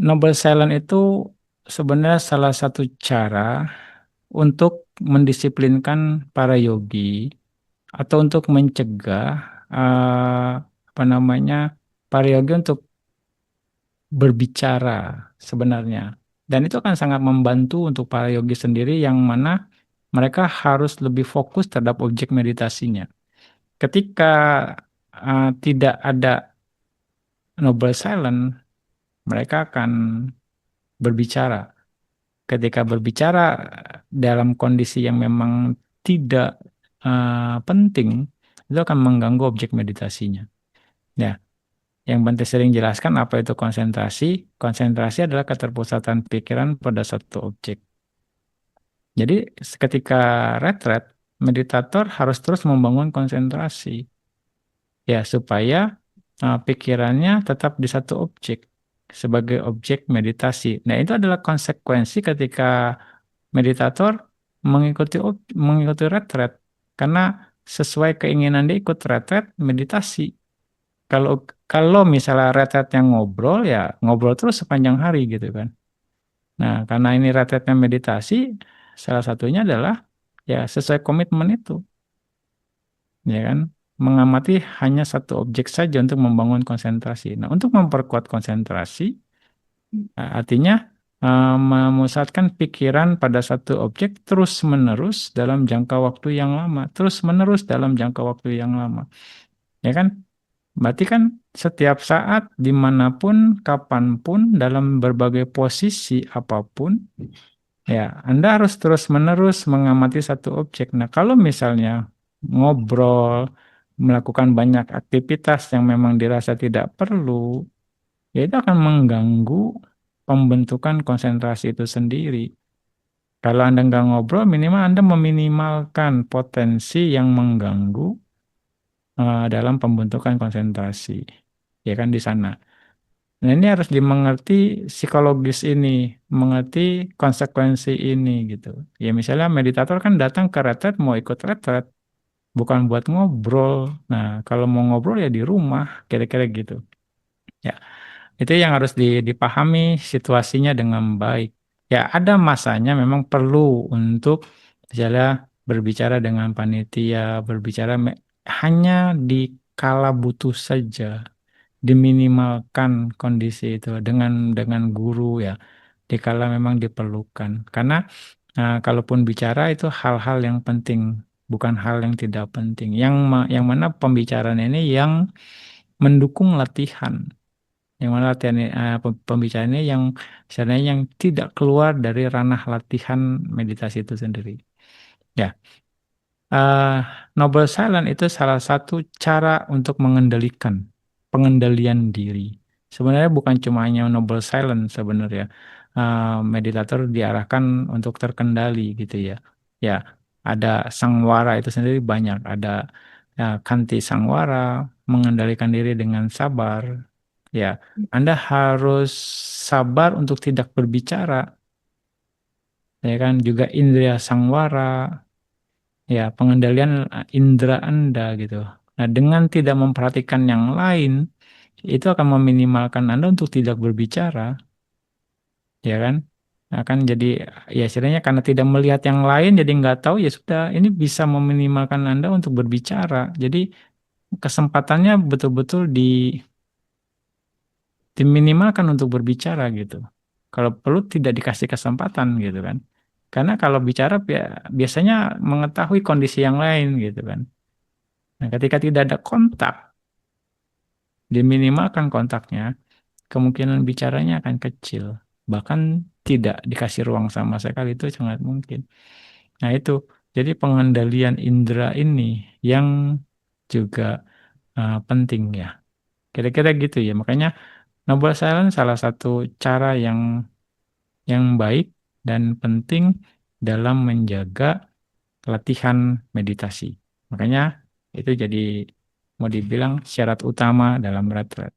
Noble silent itu sebenarnya salah satu cara untuk mendisiplinkan para yogi atau untuk mencegah apa namanya para yogi untuk berbicara sebenarnya. Dan itu akan sangat membantu untuk para yogi sendiri yang mana mereka harus lebih fokus terhadap objek meditasinya. Ketika tidak ada noble silent, mereka akan berbicara. Ketika berbicara dalam kondisi yang memang tidak penting, itu akan mengganggu objek meditasinya. Ya, yang Bante sering jelaskan apa itu konsentrasi. Konsentrasi adalah keterpusatan pikiran pada satu objek. Jadi ketika retret, meditator harus terus membangun konsentrasi. Ya, supaya pikirannya tetap di satu objek sebagai objek meditasi. Nah, itu adalah konsekuensi ketika meditator mengikuti retret karena sesuai keinginan dia ikut retret meditasi. Kalau kalau misalnya retretnya ngobrol ya ngobrol terus sepanjang hari gitu kan. Nah, karena ini retretnya meditasi, salah satunya adalah ya sesuai komitmen itu, ya kan? Mengamati hanya satu objek saja untuk membangun konsentrasi. Nah, untuk memperkuat konsentrasi, artinya memusatkan pikiran pada satu objek terus-menerus dalam jangka waktu yang lama, terus-menerus dalam jangka waktu yang lama, ya kan? Berarti kan setiap saat, dimanapun, kapanpun, dalam berbagai posisi apapun, ya Anda harus terus-menerus mengamati satu objek. Nah, kalau misalnya ngobrol, melakukan banyak aktivitas yang memang dirasa tidak perlu, ya itu akan mengganggu pembentukan konsentrasi itu sendiri. Kalau Anda nggak ngobrol, minimal Anda meminimalkan potensi yang mengganggu dalam pembentukan konsentrasi. Ya kan di sana. Nah, ini harus dimengerti psikologis ini, mengerti konsekuensi ini gitu. Ya misalnya meditator kan datang ke retret mau ikut retret, bukan buat ngobrol. Nah, kalau mau ngobrol ya di rumah, kira-kira gitu. Ya. Itu yang harus dipahami situasinya dengan baik. Ya, ada masanya memang perlu untuk misalnya berbicara dengan panitia, berbicara hanya di kala butuh saja, diminimalkan kondisi itu dengan guru ya, di kala memang diperlukan. Karena kalaupun bicara itu hal-hal yang penting, bukan hal yang tidak penting. Yang mana pembicaraan ini yang mendukung latihan yang mana latihan pembicaraan ini yang sebenarnya yang tidak keluar dari ranah latihan meditasi itu sendiri. Ya, eh, Noble Silent itu salah satu cara untuk mengendalikan pengendalian diri. Sebenarnya bukan cuma hanya Noble Silent sebenarnya. Meditator diarahkan untuk terkendali gitu ya. Ya, ada sangwara itu sendiri banyak. Ada kanti sangwara, mengendalikan diri dengan sabar. Ya, Anda harus sabar untuk tidak berbicara, ya kan? Juga indera sangwara, ya pengendalian indera Anda gitu. Nah, dengan tidak memperhatikan yang lain, itu akan meminimalkan Anda untuk tidak berbicara, ya kan? Akan jadi ya istilahnya karena tidak melihat yang lain, jadi nggak tahu ya sudah. Ini bisa meminimalkan Anda untuk berbicara. Jadi kesempatannya betul-betul diminimalkan untuk berbicara gitu. Kalau perlu tidak dikasih kesempatan gitu kan. Karena kalau bicara biasanya mengetahui kondisi yang lain gitu kan. Nah, ketika tidak ada kontak, diminimalkan kontaknya, kemungkinan bicaranya akan kecil. Bahkan tidak dikasih ruang sama sekali itu sangat mungkin. Nah, itu. Jadi pengendalian indera ini yang juga penting ya. Kira-kira gitu ya. Makanya Noble Silence salah satu cara yang baik dan penting dalam menjaga latihan meditasi. Makanya itu jadi mau dibilang syarat utama dalam retret.